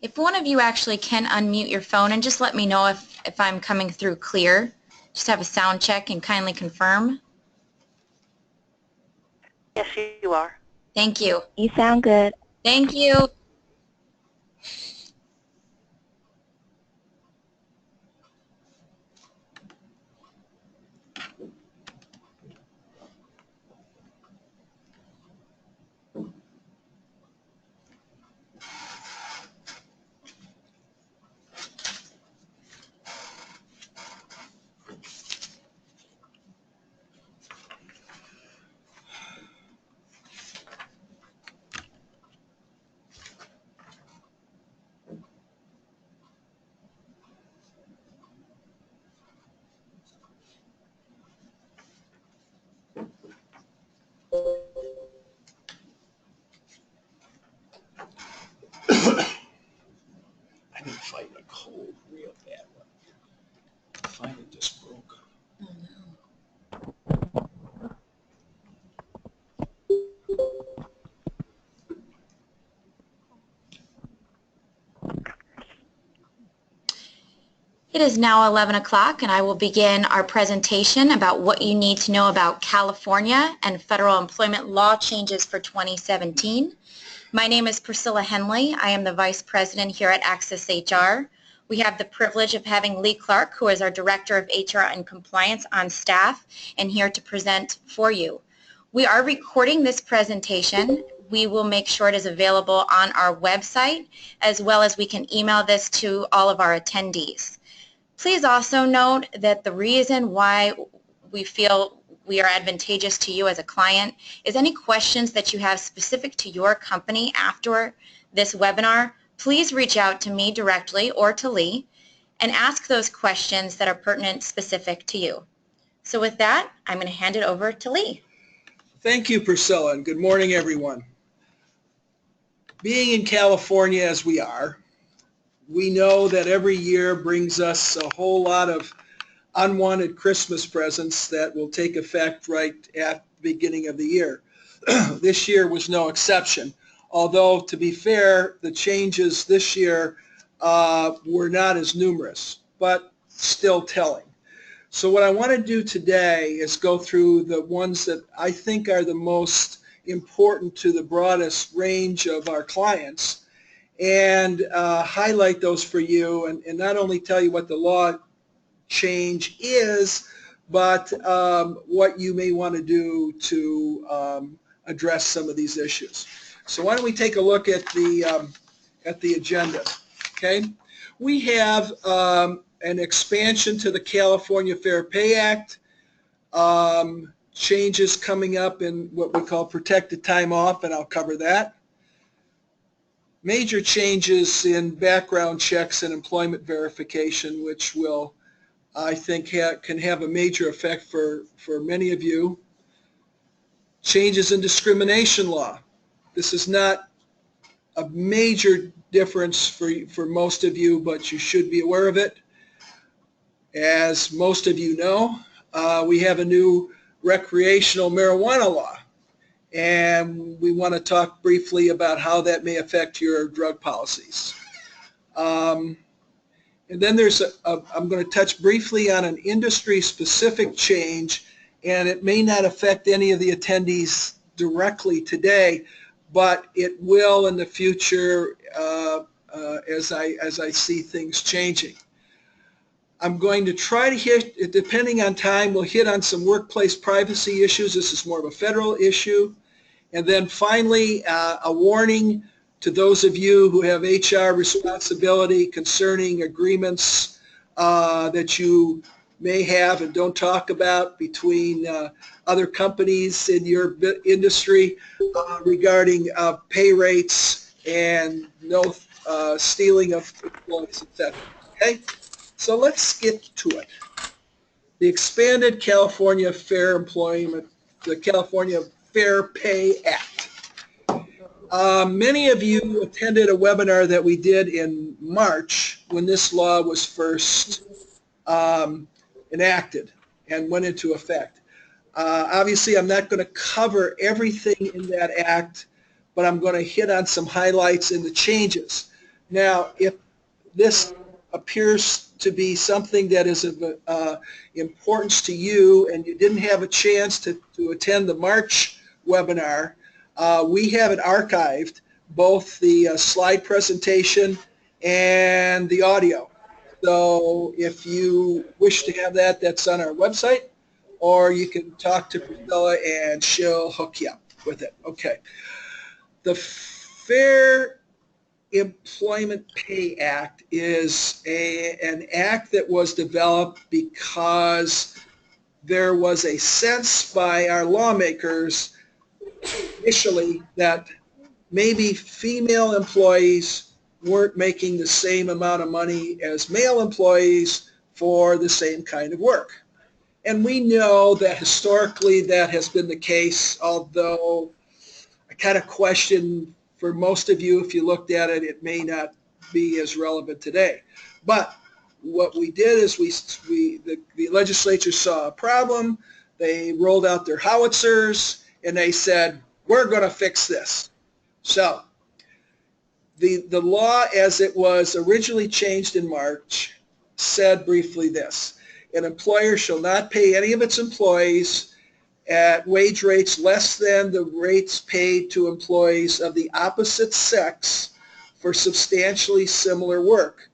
If one of you actually can unmute your phone and just let me know if I'm coming through clear. Just have a sound check and kindly confirm. Yes, you are. Thank you. You sound good. Thank you. I've been fighting a cold real bad one. Finally just broke. Oh, no. It is now 11 o'clock and I will begin our presentation about what you need to know about California and federal employment law changes for 2017. My name is Priscilla Henley. I am the Vice President here at Access HR. We have the privilege of having Lee Clark, who is our Director of HR and Compliance, on staff and here to present for you. We are recording this presentation. We will make sure it is available on our website, as well as we can email this to all of our attendees. Please also note that the reason why we feel we are advantageous to you as a client is any questions that you have specific to your company after this webinar, please reach out to me directly or to Lee and ask those questions that are pertinent specific to you. So with that, I'm going to hand it over to Lee. Thank you, Priscilla, and good morning, everyone. Being in California as we are, we know that every year brings us a whole lot of unwanted Christmas presents that will take effect right at the beginning of the year. This year was no exception, although to be fair, the changes this year were not as numerous, but still telling. So what I want to do today is go through the ones that I think are the most important to the broadest range of our clients and highlight those for you and not only tell you what the law change is, but what you may want to do to address some of these issues. So why don't we take a look at the agenda, okay? We have an expansion to the California Fair Pay Act, changes coming up in what we call protected time off, and I'll cover that. Major changes in background checks and employment verification, which will, I think, can have a major effect for many of you. Changes in discrimination law. This is not a major difference for most of you, but you should be aware of it. As most of you know, we have a new recreational marijuana law, and we want to talk briefly about how that may affect your drug policies. And then there's I'm going to touch briefly on an industry-specific change, and it may not affect any of the attendees directly today, but it will in the future as I see things changing. I'm going to try to hit, depending on time, we'll hit on some workplace privacy issues. This is more of a federal issue. And then finally, a warning to those of you who have HR responsibility concerning agreements that you may have and don't talk about between other companies in your industry regarding pay rates and no stealing of employees, etc. Okay? So let's get to it. The expanded California Fair Employment, the California Fair Pay Act. Many of you attended a webinar that we did in March when this law was first enacted and went into effect. Obviously, I'm not going to cover everything in that act, but I'm going to hit on some highlights in the changes. Now, if this appears to be something that is of importance to you and you didn't have a chance to attend the March webinar, we have it archived, both the slide presentation and the audio. So if you wish to have that, that's on our website, or you can talk to Priscilla and she'll hook you up with it. Okay. The Fair Employment Pay Act is an act that was developed because there was a sense by our lawmakers initially that maybe female employees weren't making the same amount of money as male employees for the same kind of work. And we know that historically that has been the case, although I kind of question for most of you, if you looked at it, it may not be as relevant today. But what we did is the legislature saw a problem, they rolled out their howitzers, and they said, we're going to fix this. So the law as it was originally changed in March said briefly this: an employer shall not pay any of its employees at wage rates less than the rates paid to employees of the opposite sex for substantially similar work,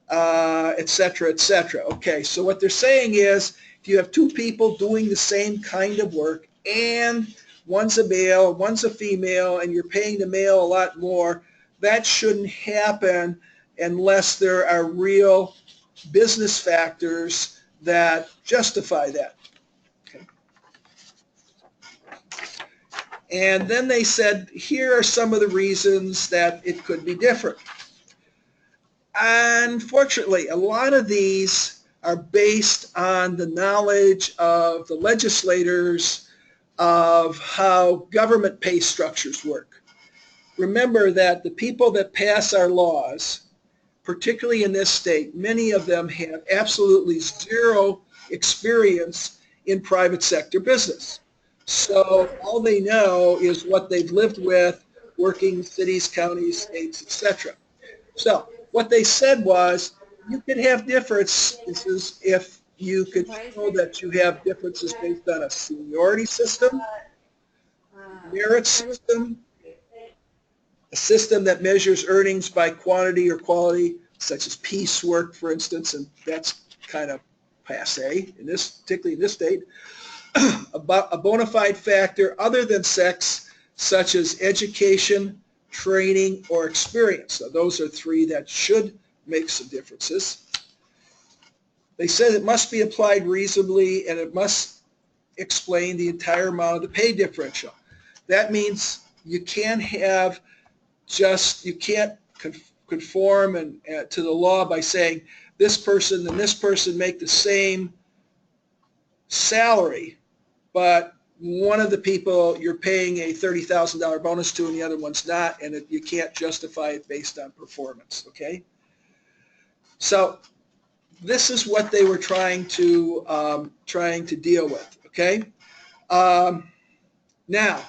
et cetera, et cetera. Okay, so what they're saying is if you have two people doing the same kind of work and one's a male, one's a female, and you're paying the male a lot more, that shouldn't happen unless there are real business factors that justify that. And then they said, here are some of the reasons that it could be different. Unfortunately, a lot of these are based on the knowledge of the legislators of how government pay structures work. Remember that the people that pass our laws, particularly in this state, many of them have absolutely zero experience in private sector business. So all they know is what they've lived with working cities, counties, states, etc. So what they said was you could have differences if you could show that you have differences based on a seniority system, merit system, a system that measures earnings by quantity or quality, such as piecework, for instance, and that's kind of passé in this, particularly in this state. A bona fide factor other than sex, such as education, training, or experience. So those are three that should make some differences. They said it must be applied reasonably and it must explain the entire amount of the pay differential. That means you can't have you can't conform to the law by saying this person and this person make the same salary, but one of the people you're paying a $30,000 bonus to and the other one's not, and you can't justify it based on performance, okay? So this is what they were trying to deal with, okay? Now,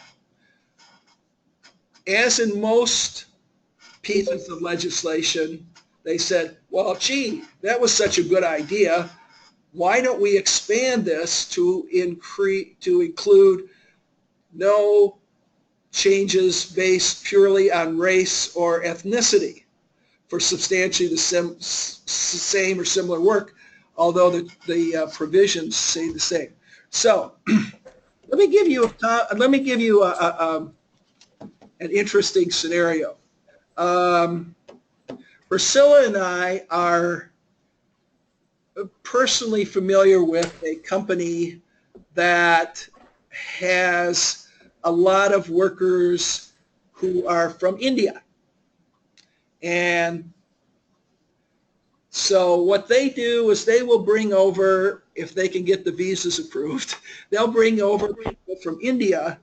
as in most pieces of legislation, they said, well, gee, that was such a good idea. Why don't we expand this to include no changes based purely on race or ethnicity for substantially the same or similar work, although the provisions say the same. So let me give you an interesting scenario. Priscilla and I are personally familiar with a company that has a lot of workers who are from India. And so what they do is they will bring over, if they can get the visas approved, they'll bring over people from India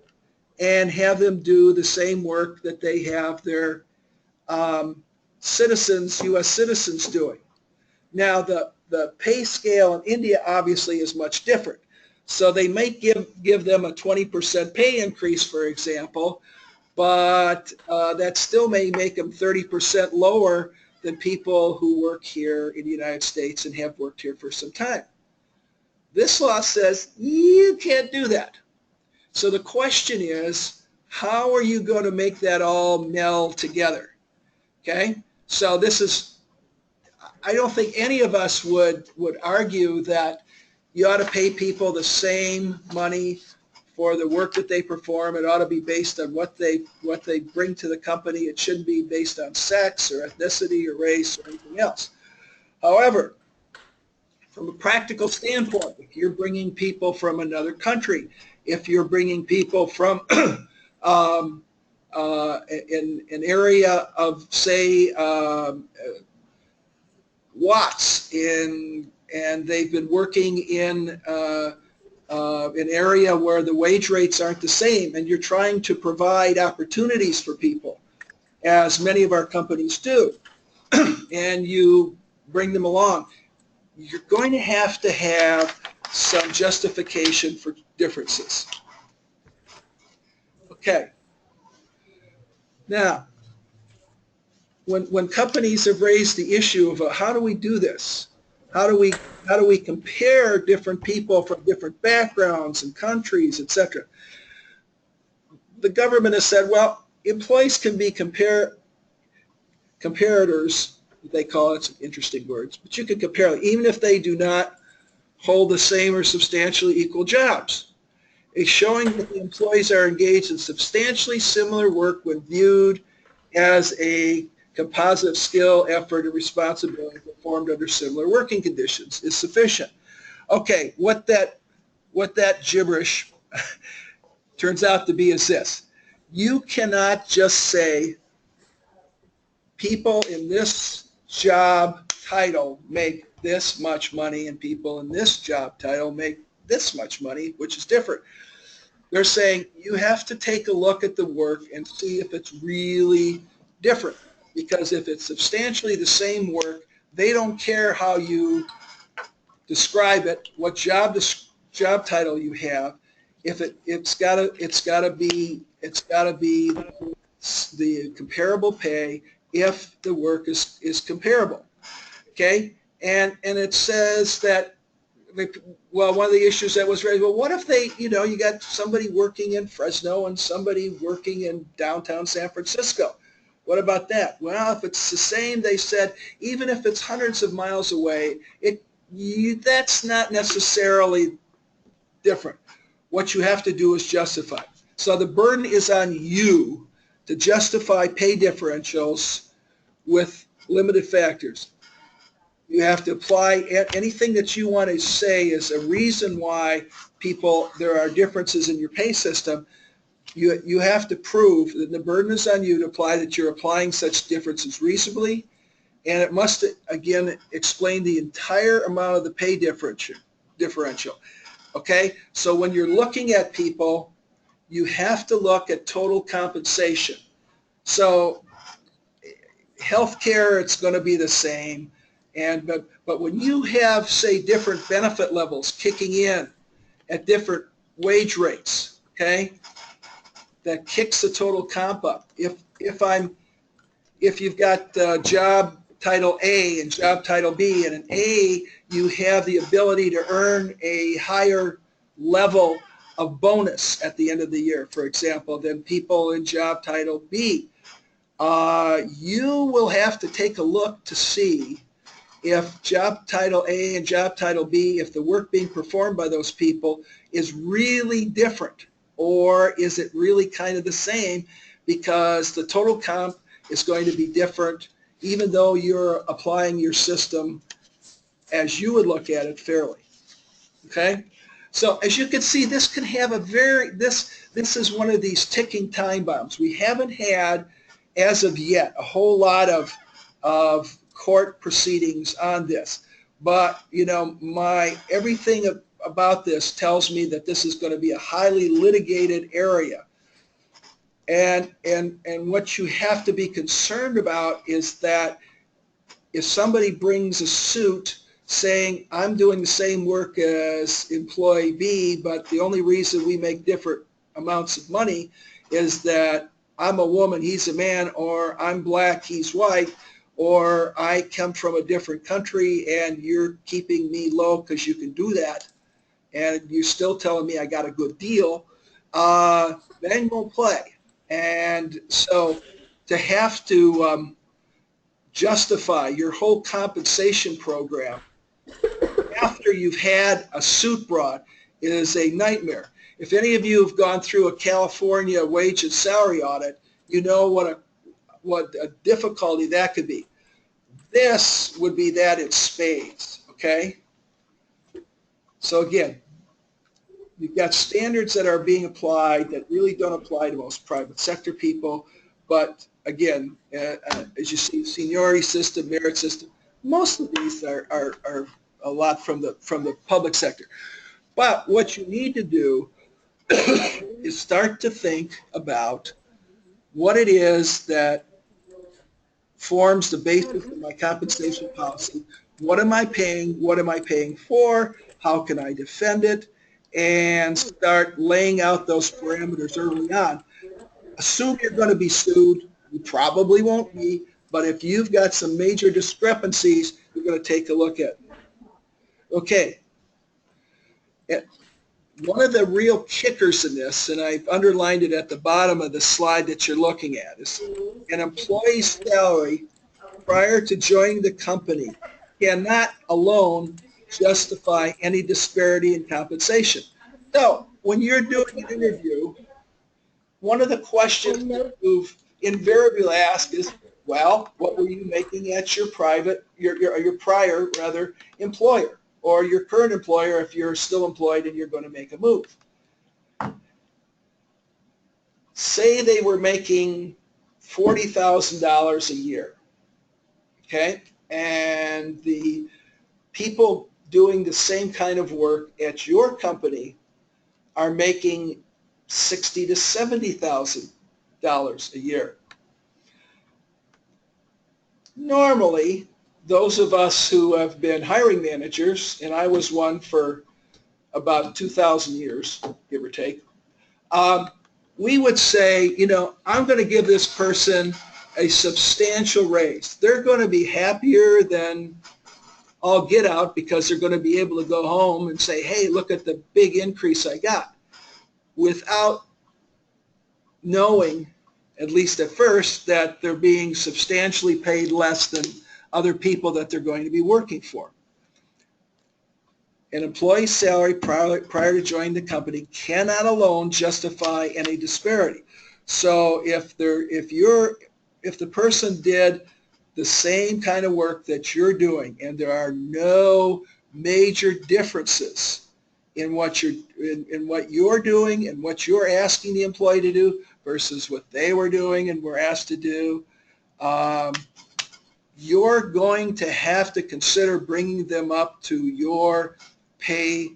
and have them do the same work that they have their citizens, U.S. citizens doing. Now the pay scale in India obviously is much different. So they may give them a 20% pay increase, for example, but that still may make them 30% lower than people who work here in the United States and have worked here for some time. This law says you can't do that. So the question is, how are you going to make that all meld together? Okay, so this is, I don't think any of us would argue that you ought to pay people the same money for the work that they perform. It ought to be based on what they bring to the company. It shouldn't be based on sex or ethnicity or race or anything else. However, from a practical standpoint, if you're bringing people from another country, if you're bringing people from in an area of, say, Watts, and they've been working in an area where the wage rates aren't the same, and you're trying to provide opportunities for people, as many of our companies do, and you bring them along, you're going to have some justification for differences. Okay. Now, when companies have raised the issue of how do we do this? How do we compare different people from different backgrounds and countries, etc.? The government has said, well, employees can be comparators, they call it, some interesting words, but you can compare them even if they do not hold the same or substantially equal jobs. It's showing that the employees are engaged in substantially similar work when viewed as a composite of skill, effort, and responsibility performed under similar working conditions is sufficient. Okay, what that gibberish turns out to be is this. You cannot just say people in this job title make this much money and people in this job title make this much money, which is different. They're saying you have to take a look at the work and see if it's really different. Because if it's substantially the same work, they don't care how you describe it, what job title you have. If it's gotta be the comparable pay if the work is comparable. Okay, and it says that, well, one of the issues that was raised, well, what if they, you got somebody working in Fresno and somebody working in downtown San Francisco? What about that? Well, if it's the same, they said, even if it's hundreds of miles away, that's not necessarily different. What you have to do is justify. So the burden is on you to justify pay differentials with limited factors. You have to apply anything that you want to say is a reason why there are differences in your pay system. You have to prove that the burden is on you to apply that you're applying such differences reasonably, and it must, again, explain the entire amount of the pay differential. Okay? So when you're looking at people, you have to look at total compensation. So healthcare, it's going to be the same, but when you have, say, different benefit levels kicking in at different wage rates, okay, that kicks the total comp up. If you've got job title A and job title B, and in A you have the ability to earn a higher level of bonus at the end of the year, for example, than people in job title B, you will have to take a look to see if job title A and job title B, if the work being performed by those people is really different, or is it really kind of the same, because the total comp is going to be different even though you're applying your system as you would look at it fairly. Okay? So as you can see, this can have this is one of these ticking time bombs. We haven't had, as of yet, a whole lot of court proceedings on this. But, everything about this tells me that this is going to be a highly litigated area. And what you have to be concerned about is that if somebody brings a suit saying, I'm doing the same work as employee B, but the only reason we make different amounts of money is that I'm a woman, he's a man, or I'm black, he's white, or I come from a different country and you're keeping me low because you can do that, and you're still telling me I got a good deal, then won't play. And so to have to justify your whole compensation program after you've had a suit brought is a nightmare. If any of you have gone through a California wage and salary audit, you know what a difficulty that could be. This would be that in spades, okay? So again, you've got standards that are being applied that really don't apply to most private sector people, but again, as you see, seniority system, merit system, most of these are a lot from the public sector. But what you need to do is start to think about what it is that forms the basis of my compensation policy. What am I paying? What am I paying for? How can I defend it? And start laying out those parameters early on. Assume you're going to be sued. You probably won't be, but if you've got some major discrepancies, you're going to take a look at it. Okay. One of the real kickers in this, and I've underlined it at the bottom of the slide that you're looking at, is an employee's salary prior to joining the company cannot alone justify any disparity in compensation. So when you're doing an interview, one of the questions that you've invariably asked is, well, what were you making at your prior employer, or your current employer if you're still employed and you're going to make a move? Say they were making $40,000 a year, okay? And the people doing the same kind of work at your company are making $60,000 to $70,000 a year. Normally, those of us who have been hiring managers, and I was one for about 2,000 years, give or take, we would say, you know, I'm going to give this person a substantial raise. They're going to be happier than all get out because they're going to be able to go home and say, hey, look at the big increase I got, without knowing, at least at first, that they're being substantially paid less than other people that they're going to be working for. An employee's salary prior to joining the company cannot alone justify any disparity. So if the person did the same kind of work that you're doing and there are no major differences in what you're doing and what you're asking the employee to do versus what they were doing and were asked to do, you're going to have to consider bringing them up to your pay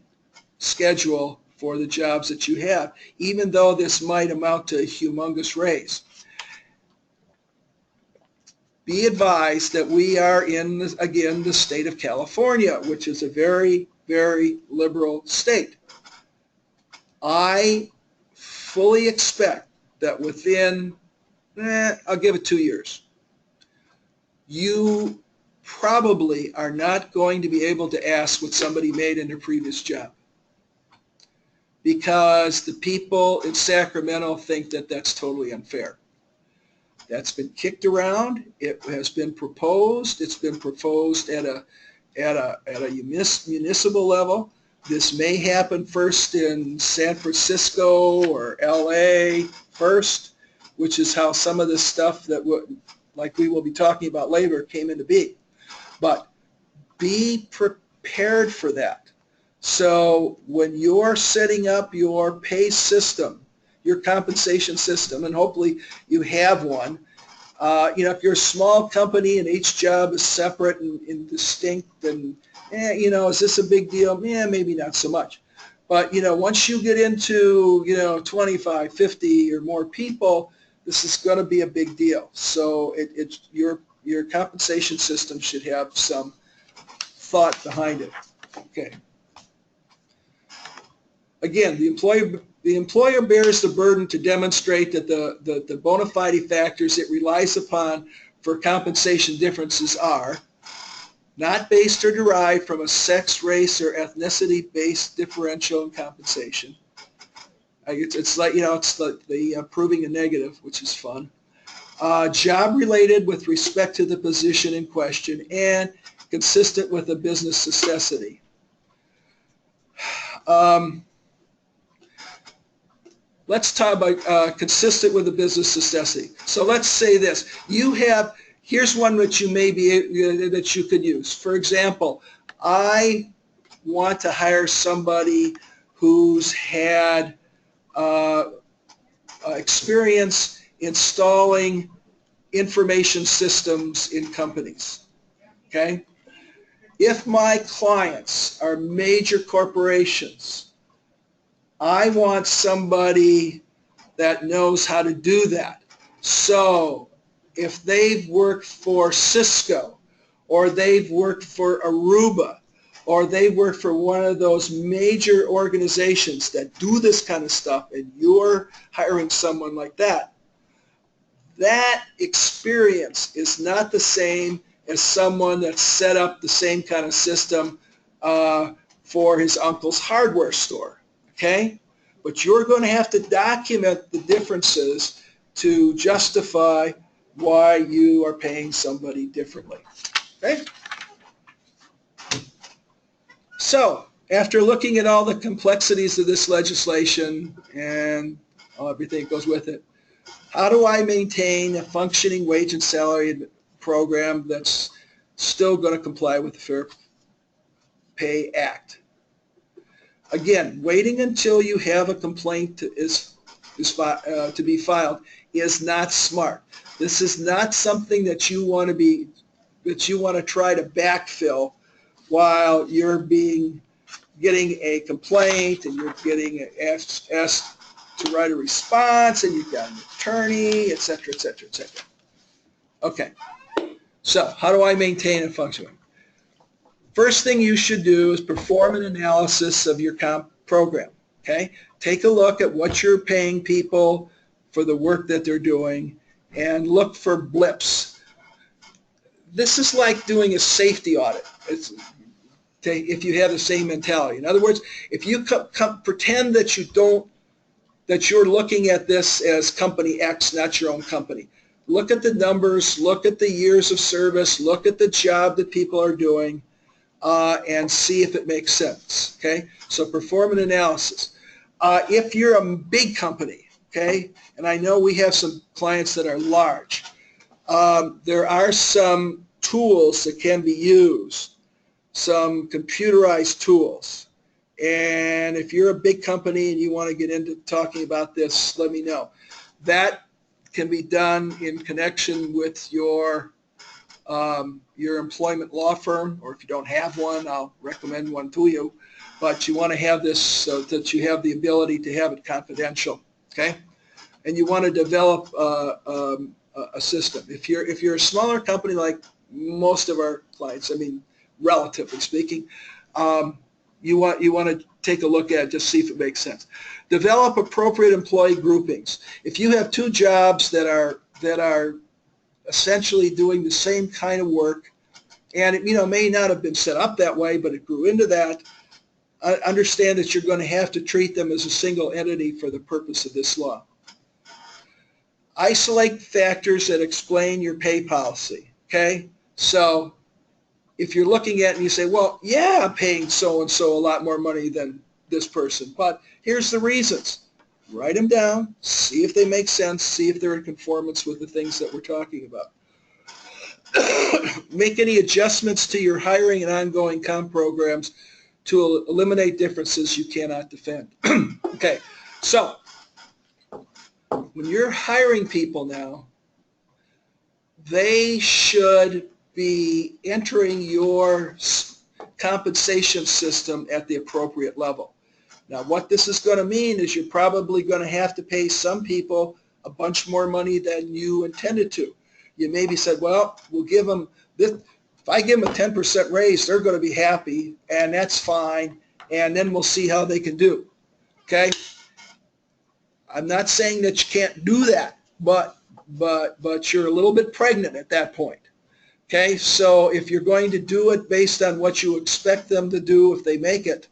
schedule for the jobs that you have, even though this might amount to a humongous raise. Be advised that we are in, again, the state of California, which is a very, very liberal state. I fully expect that within, I'll give it 2 years, you probably are not going to be able to ask what somebody made in their previous job, because the people in Sacramento think that that's totally unfair. That's been kicked around. It has been proposed. It's been proposed at a municipal level. This may happen first in San Francisco or LA first, which is how some of this stuff that like we will be talking about later came into being. But be prepared for that. So when you're setting up your pay system, your compensation system, and hopefully you have one, if you're a small company and each job is separate and distinct, and is this a big deal? Maybe not so much. But once you get into 25, 50 or more people, this is going to be a big deal. So it's your compensation system should have some thought behind it. Okay. Again, the employee The employer bears the burden to demonstrate that the bona fide factors it relies upon for compensation differences are not based or derived from a sex, race, or ethnicity-based differential in compensation. It's like, it's the proving a negative, which is fun. Job related with respect to the position in question and consistent with the business necessity. Let's talk about consistent with the business necessity. So let's say this. Here's one that that you could use. For example, I want to hire somebody who's had experience installing information systems in companies, okay? If my clients are major corporations, I want somebody that knows how to do that. So if they've worked for Cisco, or they've worked for Aruba, or they work for one of those major organizations that do this kind of stuff, and you're hiring someone like that, that experience is not the same as someone that set up the same kind of system for his uncle's hardware store, okay? But you're going to have to document the differences to justify why you are paying somebody differently, okay? So, after looking at all the complexities of this legislation and everything that goes with it, how do I maintain a functioning wage and salary program that's still going to comply with the Fair Pay Act? Again, waiting until you have a complaint to be filed is not smart. This is not something that you want to try to backfill while you're getting a complaint and you're getting asked to write a response and you've got an attorney, et cetera, et cetera, et cetera. Okay, so how do I maintain a functioning? First thing you should do is perform an analysis of your comp program, okay? Take a look at what you're paying people for the work that they're doing and look for blips. This is like doing a safety audit. If you have the same mentality. In other words, if you pretend that you're looking at this as company X, not your own company. Look at the numbers, look at the years of service, look at the job that people are doing, and see if it makes sense, okay? So perform an analysis. If you're a big company, okay, and I know we have some clients that are large, there are some tools that can be used, some computerized tools. And if you're a big company and you want to get into talking about this, let me know. That can be done in connection with your employment law firm, or if you don't have one, I'll recommend one to you. But you want to have this so that you have the ability to have it confidential, okay? And you want to develop a system. If you're a smaller company like most of our clients, I mean, relatively speaking, you want to take a look at it, just see if it makes sense. Develop appropriate employee groupings. If you have two jobs that are essentially doing the same kind of work, and it may not have been set up that way, but it grew into that, understand that you're going to have to treat them as a single entity for the purpose of this law. Isolate factors that explain your pay policy, okay? So if you're looking at it and you say, well, yeah, I'm paying so-and-so a lot more money than this person, but here's the reasons. Write them down, see if they make sense, see if they're in conformance with the things that we're talking about. Make any adjustments to your hiring and ongoing comp programs to eliminate differences you cannot defend. Okay, so when you're hiring people now, they should be entering your compensation system at the appropriate level. Now, what this is going to mean is you're probably going to have to pay some people a bunch more money than you intended to. You maybe said, well, we'll give them this. If I give them a 10% raise, they're going to be happy, and that's fine, and then we'll see how they can do, okay? I'm not saying that you can't do that, but you're a little bit pregnant at that point. Okay, so if you're going to do it based on what you expect them to do if they make it,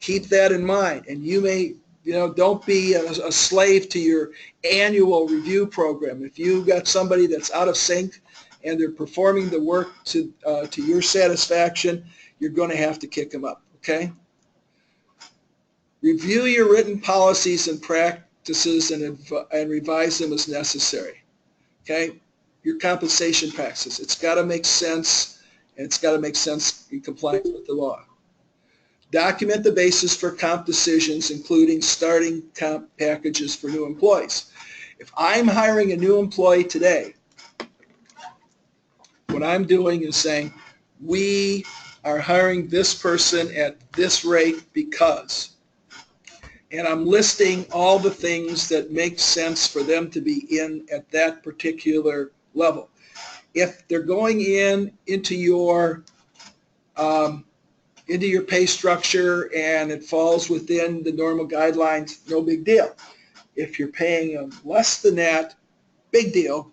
keep that in mind. And you may, don't be a slave to your annual review program. If you've got somebody that's out of sync and they're performing the work to your satisfaction, you're going to have to kick them up, okay? Review your written policies and practices and revise them as necessary, okay? Your compensation practices. It's got to make sense, and it's got to make sense in compliance with the law. Document the basis for comp decisions, including starting comp packages for new employees. If I'm hiring a new employee today, what I'm doing is saying, we are hiring this person at this rate because, and I'm listing all the things that make sense for them to be in at that particular level. If they're going into your pay structure and it falls within the normal guidelines, no big deal. If you're paying them less than that, big deal,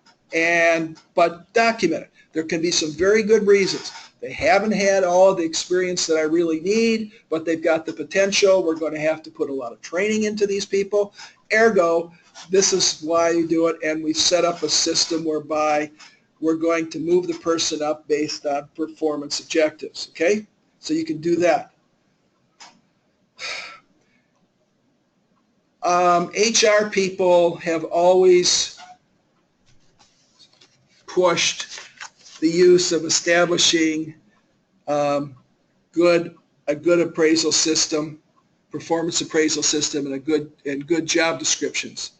but document it. There can be some very good reasons. They haven't had all of the experience that I really need, but they've got the potential. We're going to have to put a lot of training into these people. Ergo, this is why you do it, and we've set up a system whereby we're going to move the person up based on performance objectives, okay? So you can do that. HR people have always pushed the use of establishing a good appraisal system, performance appraisal system, and good job descriptions.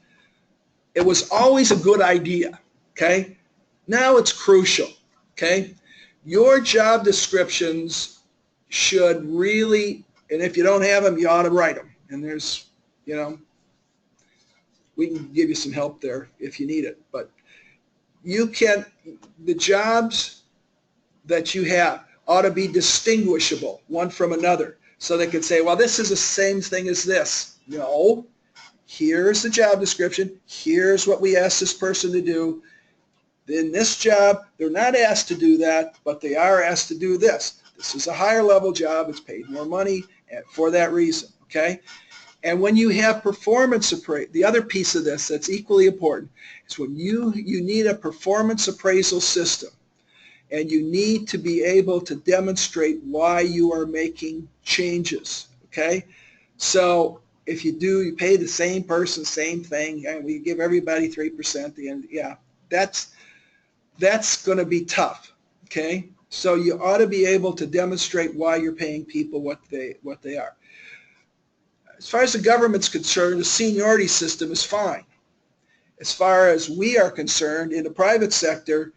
It was always a good idea, okay? Now it's crucial, okay? Your job descriptions should really, and if you don't have them, you ought to write them. And there's, we can give you some help there if you need it. But the jobs that you have ought to be distinguishable one from another. So they can say, well, this is the same thing as this. No, here's the job description. Here's what we asked this person to do. In this job, they're not asked to do that, but they are asked to do this. This is a higher level job. It's paid more money for that reason, okay? And when you have performance appraisal, the other piece of this that's equally important is when you need a performance appraisal system, and you need to be able to demonstrate why you are making changes, okay? So if you pay the same person, same thing, and we give everybody 3% at the end, yeah, that's going to be tough, okay? So you ought to be able to demonstrate why you're paying people what they are. As far as the government's concerned, the seniority system is fine. As far as we are concerned, in the private sector,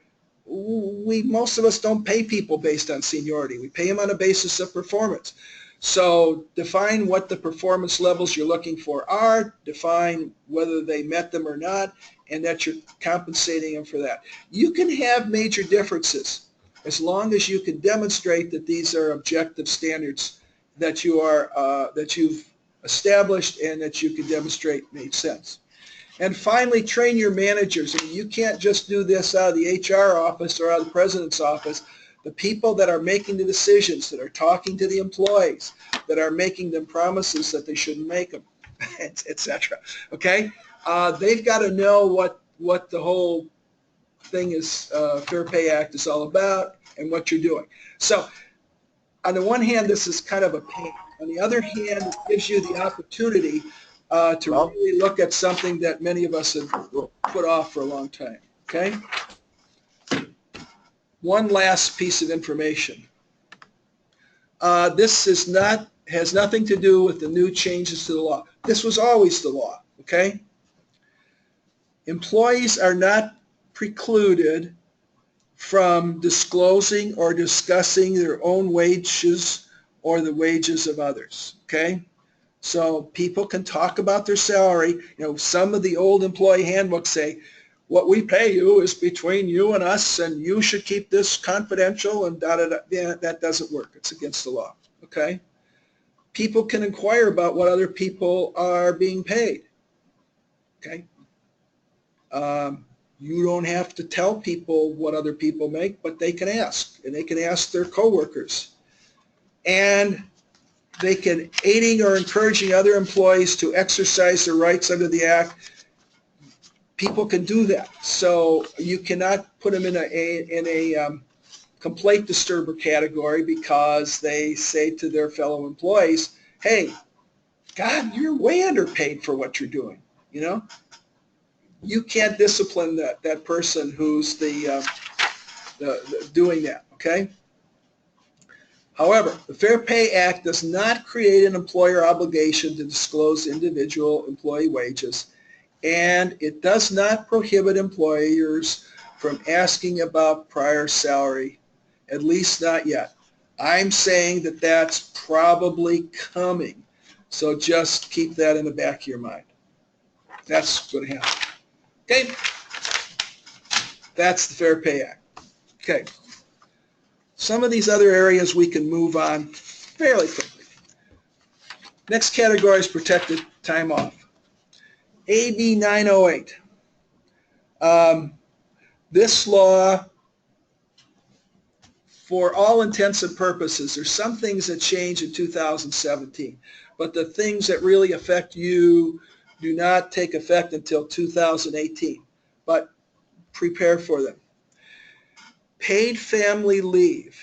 most of us don't pay people based on seniority. We pay them on a basis of performance. So define what the performance levels you're looking for are, define whether they met them or not, and that you're compensating them for that. You can have major differences as long as you can demonstrate that these are objective standards that you've established and that you can demonstrate made sense. And finally, train your managers. I mean, you can't just do this out of the HR office or out of the president's office. The people that are making the decisions, that are talking to the employees, that are making them promises that they shouldn't make them, etc. Okay? They've got to know what the whole thing is, Fair Pay Act is all about and what you're doing. So on the one hand, this is kind of a pain. On the other hand, it gives you the opportunity to really look at something that many of us have put off for a long time. Okay? One last piece of information. This has nothing to do with the new changes to the law. This was always the law. Okay? Employees are not precluded from disclosing or discussing their own wages or the wages of others. Okay? So people can talk about their salary. Some of the old employee handbooks say, what we pay you is between you and us, and you should keep this confidential, and da-da-da. Yeah, that doesn't work. It's against the law. Okay? People can inquire about what other people are being paid. Okay? You don't have to tell people what other people make, but they can ask, and they can ask their coworkers. And they can aiding or encouraging other employees to exercise their rights under the Act. People can do that. So you cannot put them in a complaint disturber category because they say to their fellow employees, hey, God, you're way underpaid for what you're doing, you know? You can't discipline that person who's the doing that, okay? However, the Fair Pay Act does not create an employer obligation to disclose individual employee wages, and it does not prohibit employers from asking about prior salary, at least not yet. I'm saying that that's probably coming, so just keep that in the back of your mind. That's going to happen. Okay? That's the Fair Pay Act. Okay. Some of these other areas we can move on fairly quickly. Next category is protected time off. AB 908. This law, for all intents and purposes, there's some things that change in 2017, but the things that really affect you do not take effect until 2018, but prepare for them. Paid family leave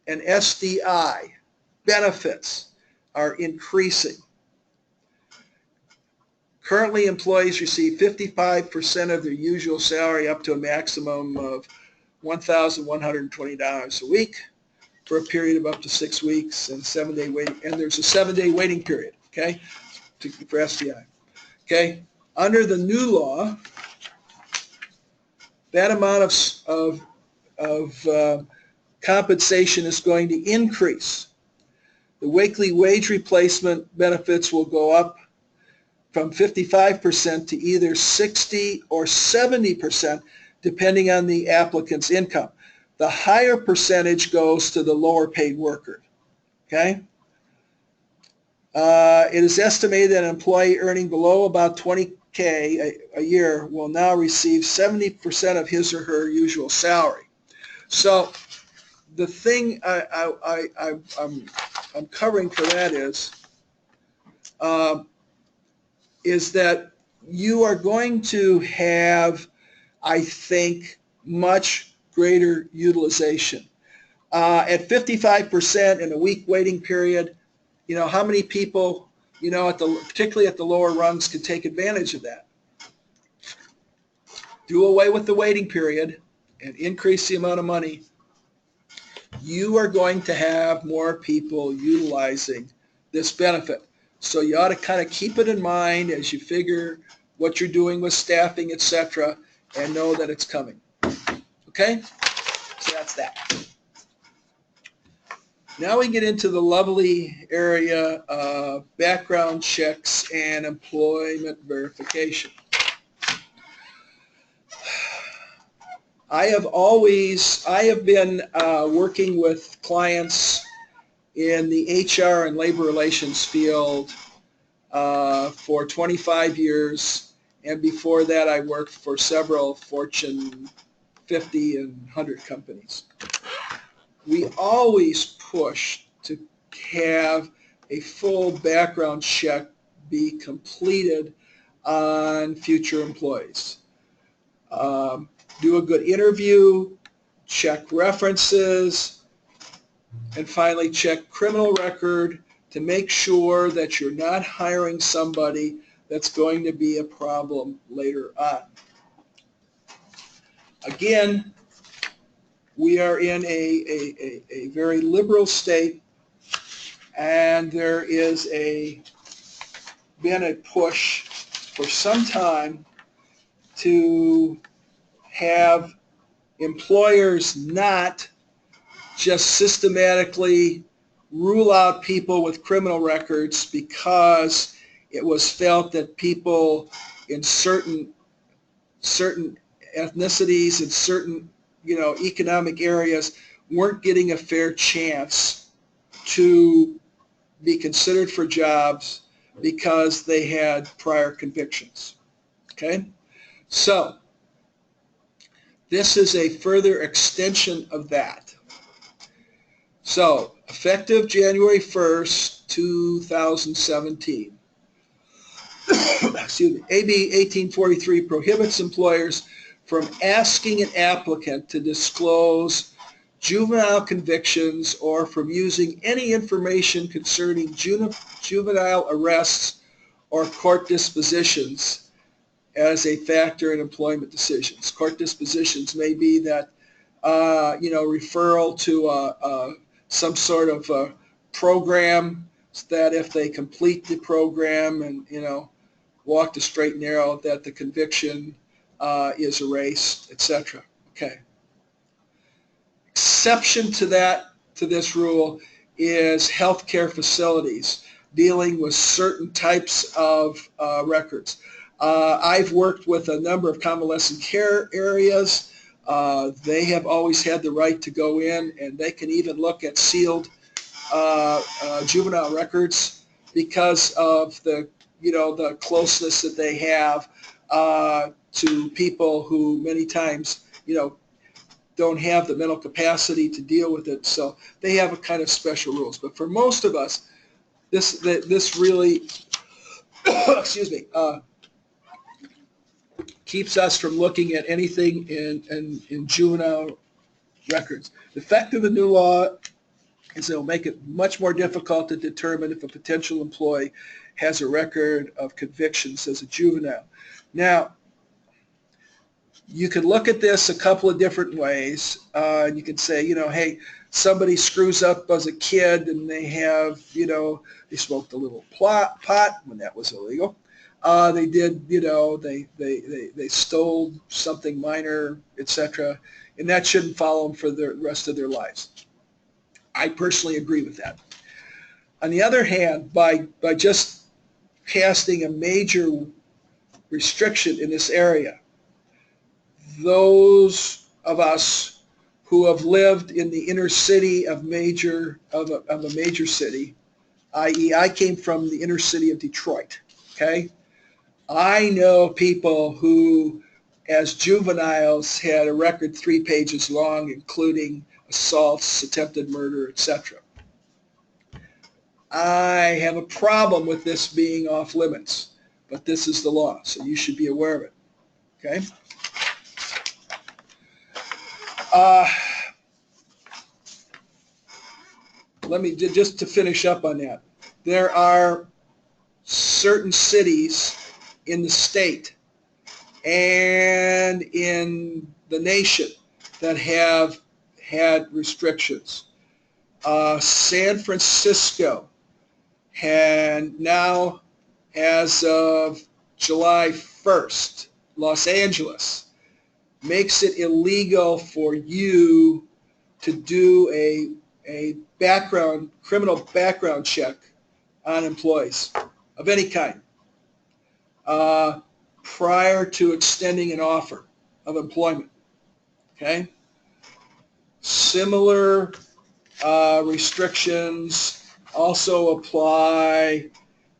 and SDI benefits are increasing. Currently, employees receive 55% of their usual salary up to a maximum of $1,120 a week for a period of up to 6 weeks and 7-day waiting, and there's a 7-day waiting period, okay, for SDI. Okay, under the new law, that amount of compensation is going to increase. The weekly wage replacement benefits will go up from 55% to either 60 or 70%, depending on the applicant's income. The higher percentage goes to the lower paid worker. Okay? It is estimated that an employee earning below about $20K a year will now receive 70% of his or her usual salary. So the thing I'm covering for that is that you are going to have, I think, much greater utilization. At 55% in a week waiting period, you know, how many people, you know, particularly at the lower rungs, can take advantage of that? Do away with the waiting period and increase the amount of money. You are going to have more people utilizing this benefit. So you ought to kind of keep it in mind as you figure what you're doing with staffing, etc., and know that it's coming. Okay? So that's that. Now we get into the lovely area of background checks and employment verification. I have been working with clients in the HR and labor relations field for 25 years, and before that I worked for several Fortune 50 and 100 companies. We always push to have a full background check be completed on future employees. Do a good interview, check references, and finally check criminal record to make sure that you're not hiring somebody that's going to be a problem later on. Again, we are in a very liberal state, and there is been a push for some time to have employers not just systematically rule out people with criminal records because it was felt that people in certain ethnicities and certain, you know, economic areas weren't getting a fair chance to be considered for jobs because they had prior convictions. Okay? So, this is a further extension of that. So, effective January 1st, 2017. Excuse me. AB 1843 prohibits employers from asking an applicant to disclose juvenile convictions or from using any information concerning juvenile arrests or court dispositions as a factor in employment decisions. Court dispositions may be that, referral to some sort of program that if they complete the program and, walk the straight and narrow, that the conviction is erased, etc. Okay. Exception to this rule is healthcare facilities dealing with certain types of records. I've worked with a number of convalescent care areas. They have always had the right to go in, and they can even look at sealed juvenile records because of the closeness that they have to people who many times don't have the mental capacity to deal with it. So they have a kind of special rules. But for most of us, this really excuse me, keeps us from looking at anything in juvenile records. The effect of the new law is it will make it much more difficult to determine if a potential employee has a record of convictions as a juvenile. Now, you could look at this a couple of different ways. And you could say, hey, somebody screws up as a kid and they have, they smoked a little pot when that was illegal. They did, they stole something minor, etc. And that shouldn't follow them for the rest of their lives. I personally agree with that. On the other hand, by just casting a major restriction in this area, those of us who have lived in the inner city of a major city, i.e. I came from the inner city of Detroit, okay? I know people who, as juveniles, had a record 3 pages long, including assaults, attempted murder, etc. I have a problem with this being off limits, but this is the law, so you should be aware of it, okay? Let me, just to finish up on that, there are certain cities in the state and in the nation that have had restrictions. San Francisco had now, as of July 1st, Los Angeles makes it illegal for you to do a criminal background check on employees of any kind prior to extending an offer of employment. Okay? Similar restrictions also apply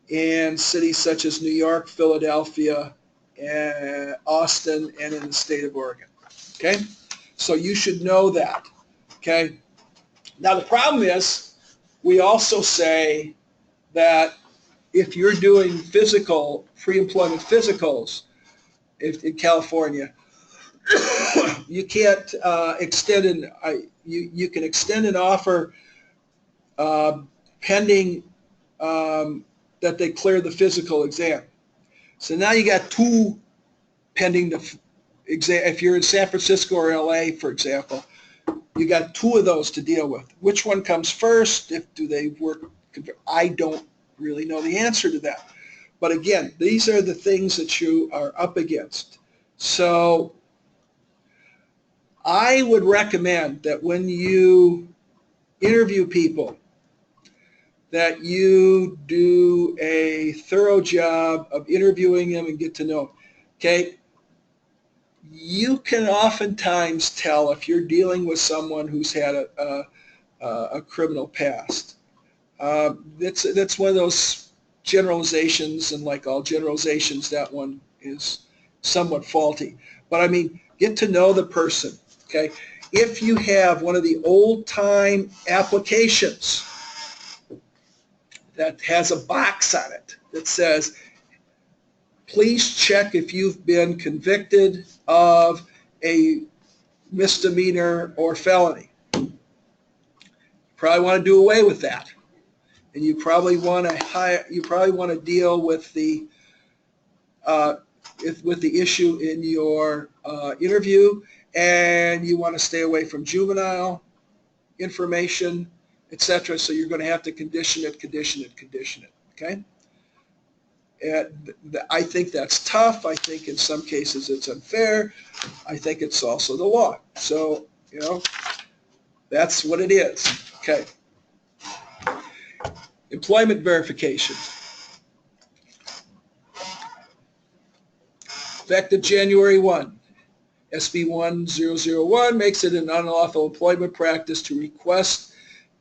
in cities such as New York, Philadelphia, and Austin, and in the state of Oregon. Okay? So you should know that. Okay? Now the problem is, we also say that if you're doing pre-employment physicals in California, you can't you can extend an offer pending that they clear the physical exam. So now you got 2 pending the exam. If you're in San Francisco or LA, for example, you got 2 of those to deal with. Which one comes first? Do they work? I don't really know the answer to that. But again, these are the things that you are up against. So I would recommend that when you interview people, that you do a thorough job of interviewing them and get to know them. Okay? You can oftentimes tell if you're dealing with someone who's had a criminal past. That's one of those generalizations, and like all generalizations, that one is somewhat faulty. But I mean, get to know the person, okay? If you have one of the old-time applications that has a box on it that says, please check if you've been convicted of a misdemeanor or felony. You probably want to do away with that. And you probably want to deal with the issue in your interview, and you want to stay away from juvenile information, etc. So you're going to have to condition it. Okay? And I think that's tough. I think in some cases it's unfair. I think it's also the law. So, you know, that's what it is. Okay. Employment verification. Effective January 1. SB 1001 makes it an unlawful employment practice to request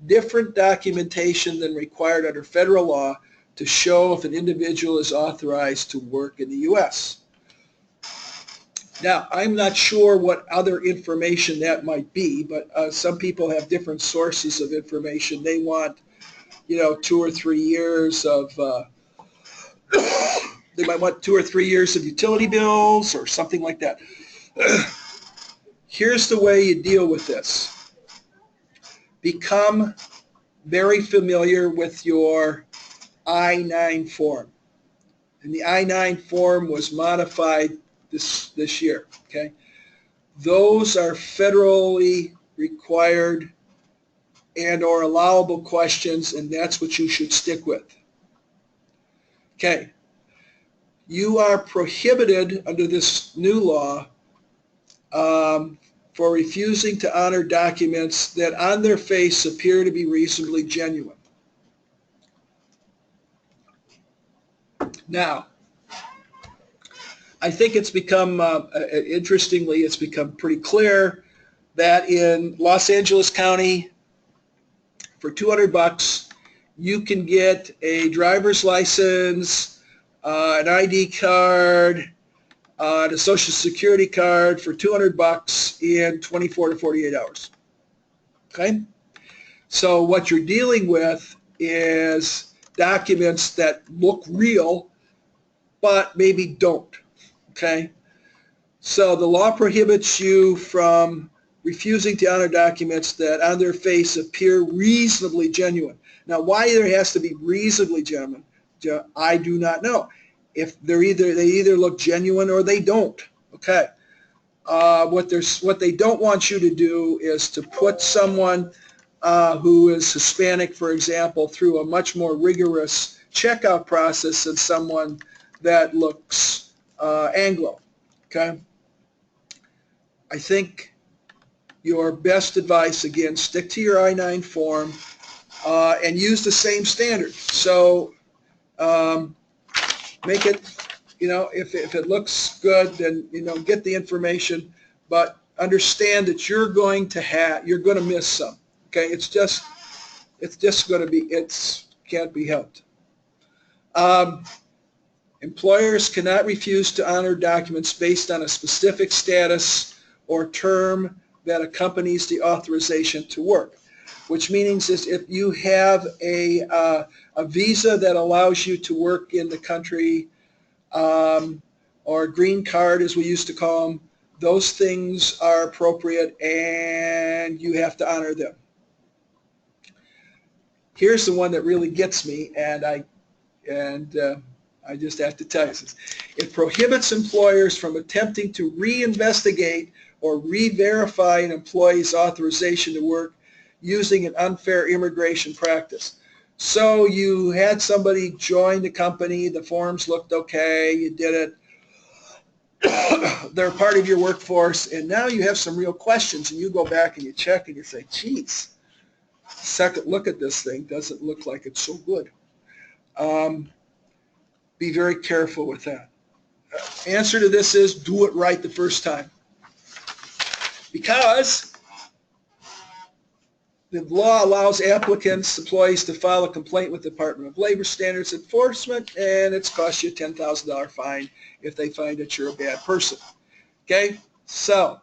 different documentation than required under federal law to show if an individual is authorized to work in the U.S. Now, I'm not sure what other information that might be, but some people have different sources of information. They want, 2 or 3 years of, they might want 2 or 3 years of utility bills or something like that. Here's the way you deal with this. Become very familiar with your I-9 form. And the I-9 form was modified this year, okay? Those are federally required and or allowable questions, and that's what you should stick with. Okay. You are prohibited under this new law for refusing to honor documents that on their face appear to be reasonably genuine. Now, I think it's become, interestingly, it's become pretty clear that in Los Angeles County, for $200, you can get a driver's license, an ID card, and a Social Security card for $200 in 24 to 48 hours. Okay? So what you're dealing with is documents that look real, but maybe don't. Okay? So the law prohibits you from refusing to honor documents that on their face appear reasonably genuine. Now, why there has to be reasonably genuine, I do not know. If they either look genuine or they don't. Okay. What they don't want you to do is to put someone who is Hispanic, for example, through a much more rigorous checkout process than someone that looks Anglo. Okay. I think your best advice, again, stick to your I-9 form and use the same standard. So make it, if it looks good, then, get the information, but understand that you're going to miss some. Okay, it's just going to be, can't be helped. Employers cannot refuse to honor documents based on a specific status or term that accompanies the authorization to work, which means is if you have a visa that allows you to work in the country, or a green card as we used to call them, those things are appropriate and you have to honor them. Here's the one that really gets me, and I just have to tell you this. It prohibits employers from attempting to reinvestigate or re-verify an employee's authorization to work using an unfair immigration practice. So you had somebody join the company, the forms looked okay, you did it, they're part of your workforce, and now you have some real questions, and you go back and you check and you say, geez, second look at this thing, doesn't look like it's so good. Be very careful with that. Answer to this is do it right the first time. Because The law allows applicants, employees to file a complaint with the Department of Labor Standards Enforcement, and it's cost you a $10,000 fine if they find that you're a bad person. Okay? So,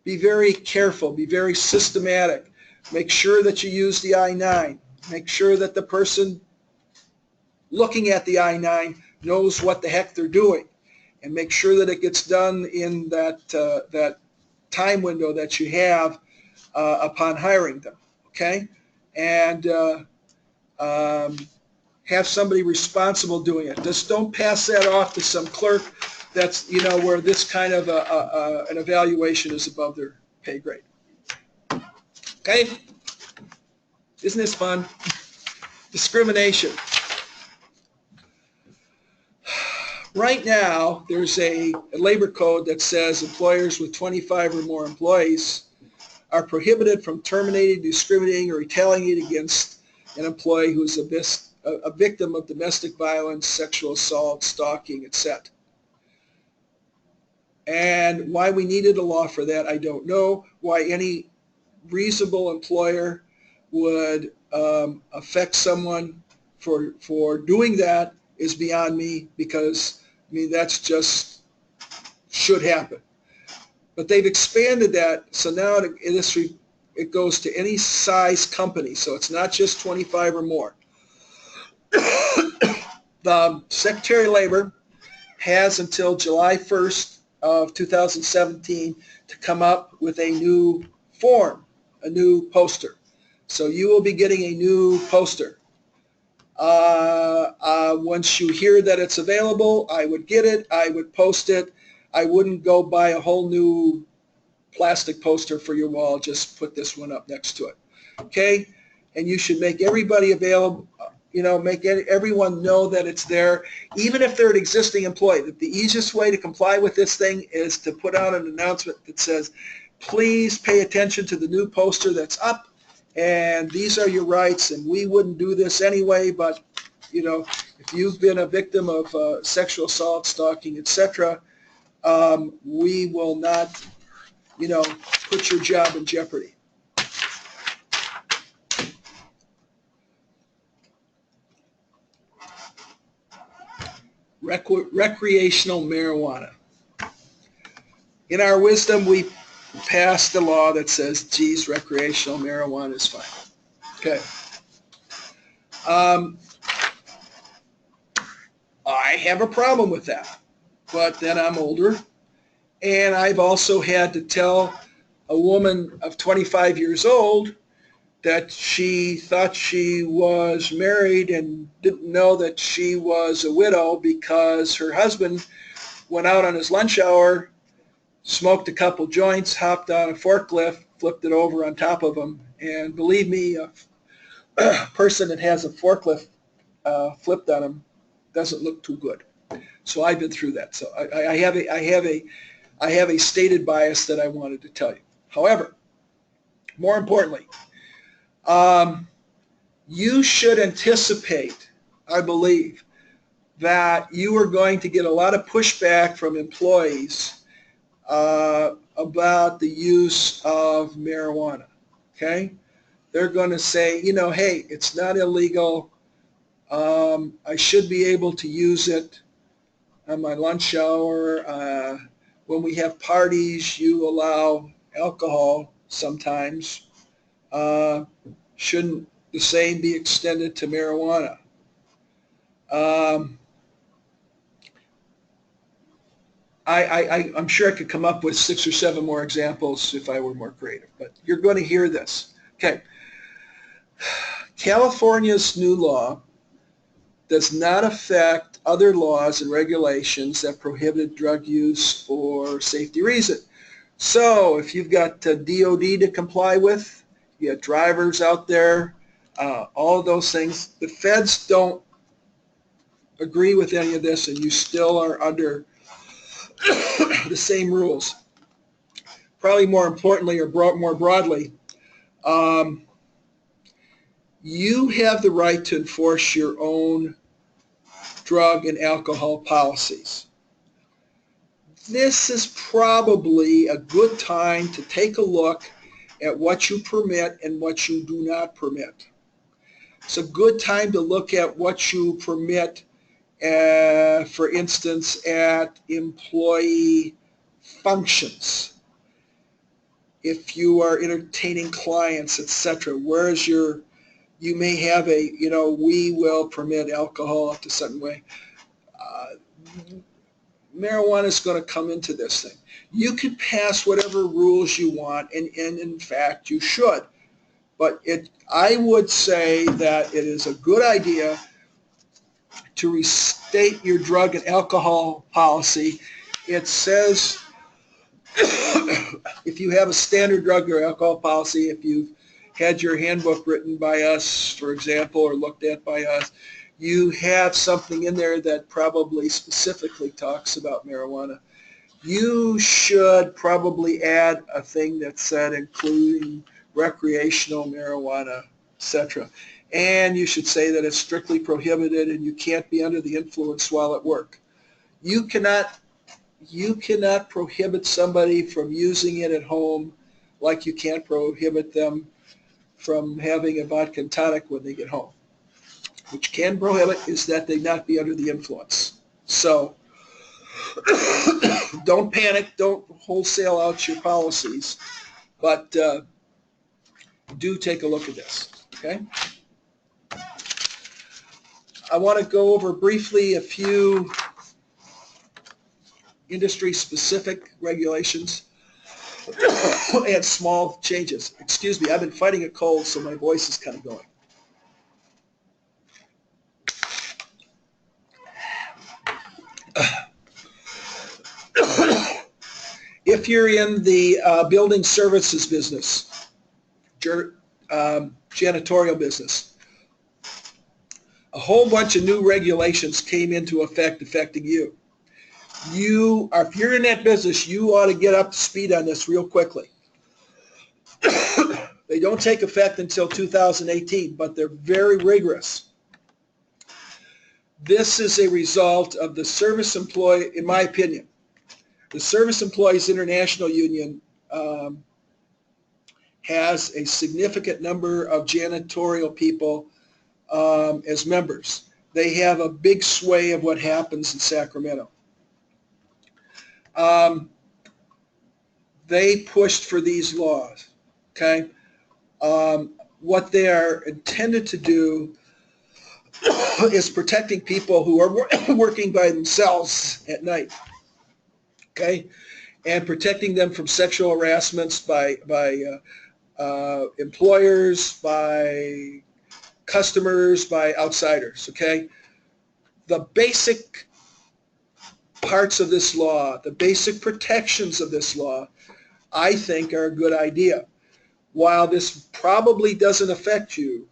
be very careful, be very systematic. Make sure that you use the I-9. Make sure that the person looking at the I-9 knows what the heck they're doing. And make sure that it gets done in that time window that you have upon hiring them, okay? And have somebody responsible doing it. Just don't pass that off to some clerk that's, where this kind of an evaluation is above their pay grade. Okay? Isn't this fun? Discrimination. Right now, there's a labor code that says employers with 25 or more employees are prohibited from terminating, discriminating, or retaliating against an employee who is a victim of domestic violence, sexual assault, stalking, etc. And why we needed a law for that, I don't know. Why any reasonable employer would affect someone for doing that is beyond me, because, that's just should happen. But they've expanded that, so now it goes to any size company, so it's not just 25 or more. The Secretary of Labor has until July 1st of 2017 to come up with a new form, a new poster. So you will be getting a new poster. Once you hear that it's available, I would get it, I would post it. I wouldn't go buy a whole new plastic poster for your wall, just put this one up next to it. Okay? And you should make everybody available, make everyone know that it's there, even if they're an existing employee. The easiest way to comply with this thing is to put out an announcement that says, please pay attention to the new poster that's up, and these are your rights, and we wouldn't do this anyway, but, if you've been a victim of sexual assault, stalking, etc., we will not, put your job in jeopardy. Recreational marijuana. In our wisdom, we passed a law that says, geez, recreational marijuana is fine. Okay. I have a problem with that, but then I'm older, and I've also had to tell a woman of 25 years old that she thought she was married and didn't know that she was a widow because her husband went out on his lunch hour, smoked a couple joints, hopped on a forklift, flipped it over on top of him. And believe me, a person that has a forklift flipped on him doesn't look too good. So I've been through that. So I have a stated bias that I wanted to tell you. However, more importantly, you should anticipate, I believe, that you are going to get a lot of pushback from employees about the use of marijuana, okay? They're going to say, hey, it's not illegal. I should be able to use it on my lunch hour. When we have parties, you allow alcohol sometimes. Shouldn't the same be extended to marijuana? I'm sure I could come up with 6 or 7 more examples if I were more creative, but you're going to hear this. Okay. California's new law does not affect other laws and regulations that prohibit drug use for safety reasons. So if you've got DOD to comply with, you have drivers out there, all of those things, the feds don't agree with any of this, and you still are under the same rules. Probably more importantly, or more broadly, you have the right to enforce your own drug and alcohol policies. This is probably a good time to take a look at what you permit and what you do not permit. It's a good time to look at what you permit, for instance, at employee functions. If you are entertaining clients, etc., whereas you may have a, we will permit alcohol up to a certain way. Marijuana is going to come into this thing. You can pass whatever rules you want, and in fact you should. But I would say that it is a good idea to restate your drug and alcohol policy. It says if you have a standard drug or alcohol policy, if you've had your handbook written by us, for example, or looked at by us, you have something in there that probably specifically talks about marijuana. You should probably add a thing that said including recreational marijuana, etc. And you should say that it's strictly prohibited and you can't be under the influence while at work. You cannot prohibit somebody from using it at home like you can't prohibit them from having a vodka and tonic when they get home. What you can prohibit is that they not be under the influence. So don't panic, don't wholesale out your policies, but do take a look at this, okay? I want to go over briefly a few industry-specific regulations and small changes. Excuse me, I've been fighting a cold, so my voice is kind of going. If you're in the building services business, janitorial business, a whole bunch of new regulations came into effect affecting you. If you're in that business, you ought to get up to speed on this real quickly. They don't take effect until 2018, but they're very rigorous. This is a result of the Service Employee, in my opinion, the Service Employees International Union has a significant number of janitorial people as members. They have a big sway of what happens in Sacramento. They pushed for these laws, okay? What they are intended to do is protecting people who are working by themselves at night, okay? And protecting them from sexual harassments by employers, by customers, by outsiders, okay? The basic parts of this law, the basic protections of this law, I think are a good idea. While this probably doesn't affect you,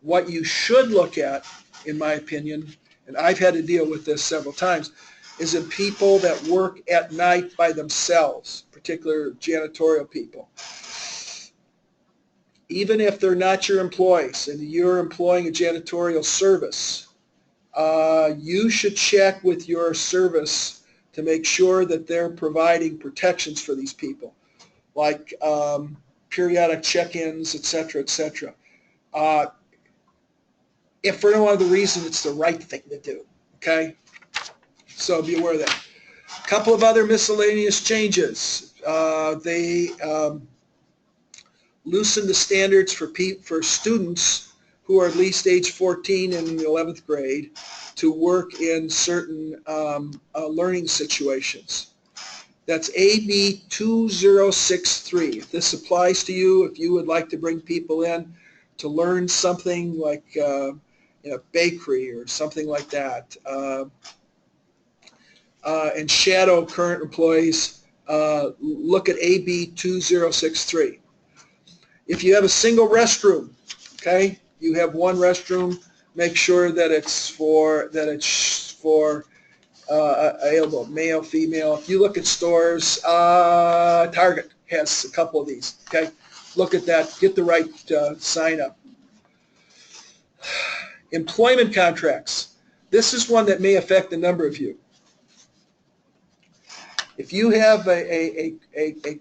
what you should look at, in my opinion, and I've had to deal with this several times, is in people that work at night by themselves, particular janitorial people. Even if they're not your employees and you're employing a janitorial service, you should check with your service to make sure that they're providing protections for these people, like periodic check-ins, etc., etc. If for no other reason, it's the right thing to do, okay? So be aware of that. A couple of other miscellaneous changes. They loosened the standards for students who are at least age 14 in the 11th grade to work in certain learning situations. That's AB 2063. If this applies to you, if you would like to bring people in to learn something like in a bakery or something like that, and shadow current employees, look at AB 2063. If you have a single restroom, okay, you have one restroom, make sure that it's for available, male, female. If you look at stores, Target has a couple of these, okay? Look at that, get the right sign up. Employment contracts. This is one that may affect a number of you. If you have a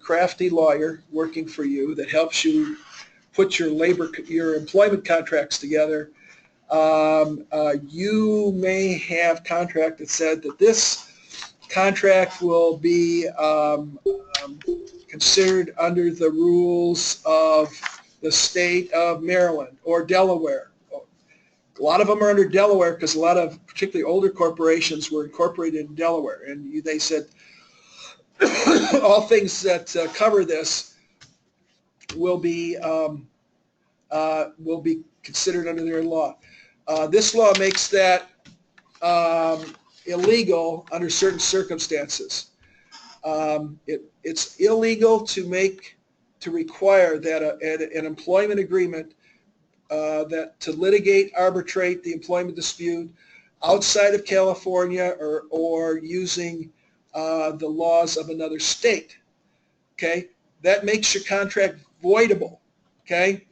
crafty lawyer working for you that helps you put your employment contracts together, you may have contract that said that this contract will be considered under the rules of the state of Maryland or Delaware. A lot of them are under Delaware because a lot of particularly older corporations were incorporated in Delaware, and they said all things that cover this will be considered under their law. This law makes that illegal under certain circumstances. It's illegal to require that an employment agreement that to litigate, arbitrate the employment dispute outside of California or using the laws of another state. Okay, that makes your contract voidable. Okay,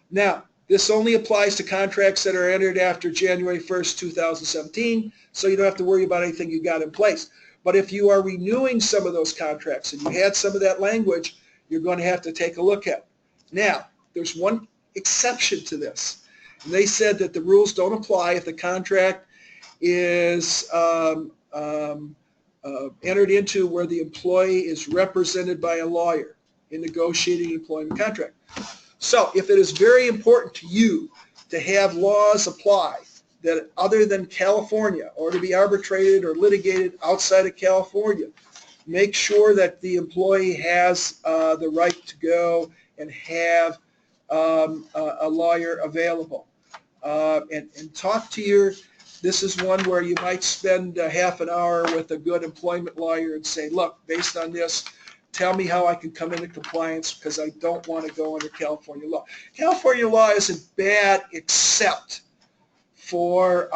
now this only applies to contracts that are entered after January 1st, 2017, so you don't have to worry about anything you got in place. But if you are renewing some of those contracts and you had some of that language, you're going to have to take a look at it. Now, there's one exception to this. And they said that the rules don't apply if the contract is entered into where the employee is represented by a lawyer in negotiating an employment contract. So if it is very important to you to have laws apply that other than California or to be arbitrated or litigated outside of California, make sure that the employee has the right to go and have a lawyer available. And talk to this is one where you might spend half an hour with a good employment lawyer and say, look, based on this, tell me how I can come into compliance because I don't want to go under California law. California law isn't bad except for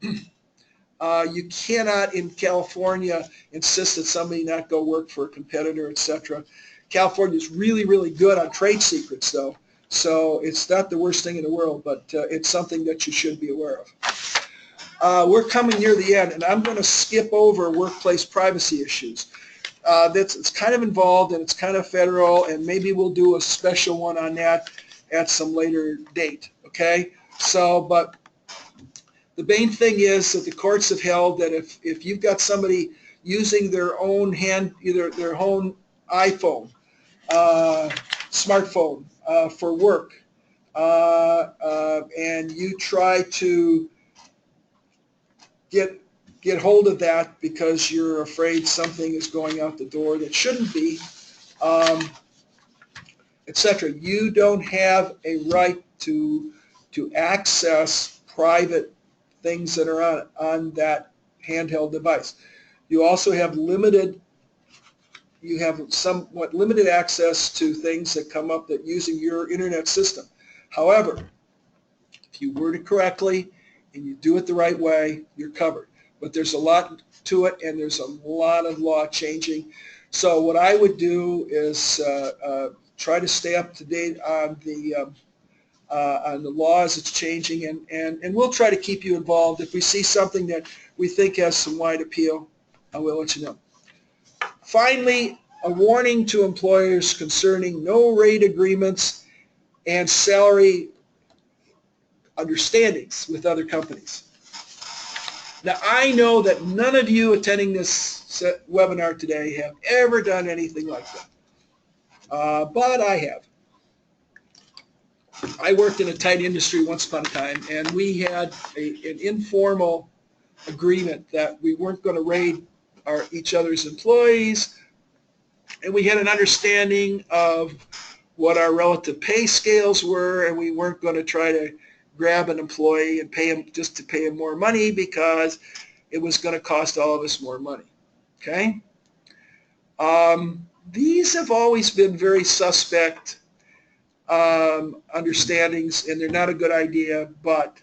you cannot in California insist that somebody not go work for a competitor, etc. California is really, really good on trade secrets, though. So it's not the worst thing in the world, but it's something that you should be aware of. We're coming near the end, and I'm going to skip over workplace privacy issues. It's kind of involved, and it's kind of federal, and maybe we'll do a special one on that at some later date, okay? So, but the main thing is that the courts have held that if you've got somebody using their own either their own iPhone, smartphone for work, and you try to get hold of that because you're afraid something is going out the door that shouldn't be, etc. You don't have a right to access private things that are on that handheld device. You also have somewhat limited access to things that come up that using your internet system. However, if you word it correctly and you do it the right way, you're covered. But there's a lot to it, and there's a lot of law changing. So what I would do is try to stay up to date on the laws that's changing, and we'll try to keep you involved. If we see something that we think has some wide appeal, I will let you know. Finally, a warning to employers concerning no rate agreements and salary understandings with other companies. Now, I know that none of you attending this webinar today have ever done anything like that, but I have. I worked in a tight industry once upon a time, and we had an informal agreement that we weren't going to raid each other's employees, and we had an understanding of what our relative pay scales were, and we weren't going to try to grab an employee and pay him just to pay him more money because it was going to cost all of us more money. Okay? These have always been very suspect understandings, and they're not a good idea, but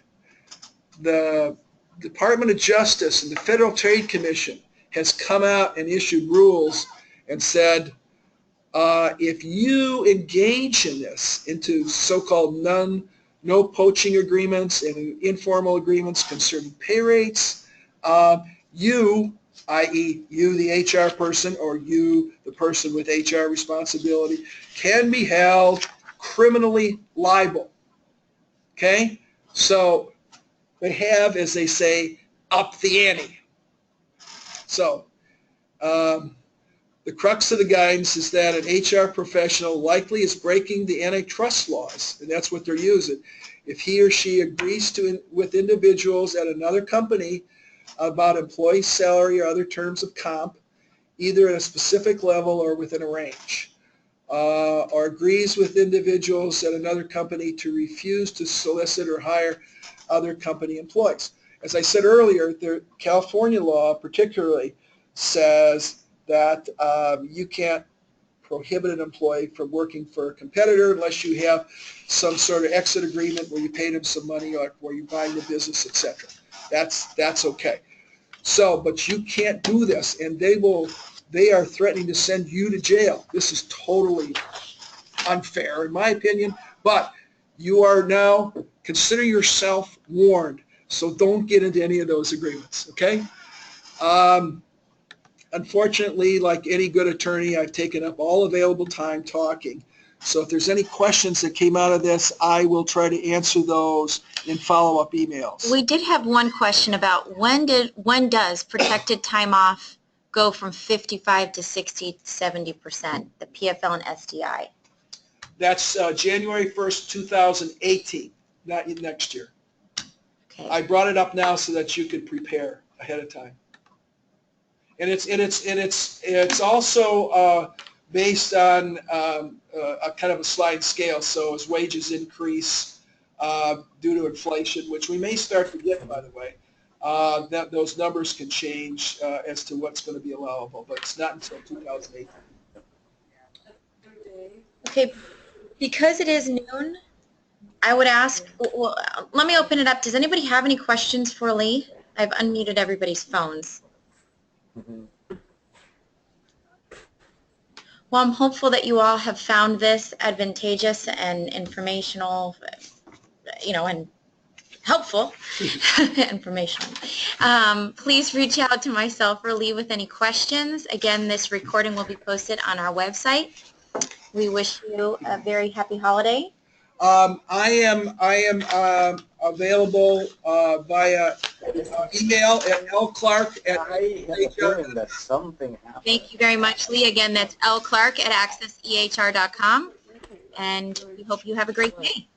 the Department of Justice and the Federal Trade Commission has come out and issued rules and said, if you engage in this, into so-called no poaching agreements and informal agreements concerning pay rates, you i.e. you, the HR person, or you, the person with HR responsibility, can be held criminally liable. Okay? So they have, as they say, up the ante. So the crux of the guidance is that an HR professional likely is breaking the antitrust laws, and that's what they're using. If he or she agrees with individuals at another company about employee salary or other terms of comp, either at a specific level or within a range, or agrees with individuals at another company to refuse to solicit or hire other company employees. As I said earlier, the California law particularly says that you can't prohibit an employee from working for a competitor unless you have some sort of exit agreement where you paid them some money or where you're buying the business, etc. That's okay. So, but you can't do this, and they are threatening to send you to jail. This is totally unfair, in my opinion, but you are now, consider yourself warned, so don't get into any of those agreements, okay? Unfortunately, like any good attorney, I've taken up all available time talking. So if there's any questions that came out of this, I will try to answer those in follow-up emails. We did have one question about when does protected time off go from 55 to 60 to 70%, the PFL and SDI? That's January 1st, 2018, not next year. Okay. I brought it up now so that you could prepare ahead of time. And it's also based on a kind of a sliding scale. So as wages increase due to inflation, which we may start to get, by the way, that those numbers can change as to what's going to be allowable, but it's not until 2018. Okay, because it is noon, I would ask, well, let me open it up. Does anybody have any questions for Lee? I've unmuted everybody's phones. Well, I'm hopeful that you all have found this advantageous and informational, and helpful informational. Please reach out to myself or Lee with any questions. Again, this recording will be posted on our website. We wish you a very happy holiday. I am available via email at lclark@. I have a feeling that something happened. Thank you very much, Lee. Again, that's lclark@accessehr.com, and we hope you have a great day.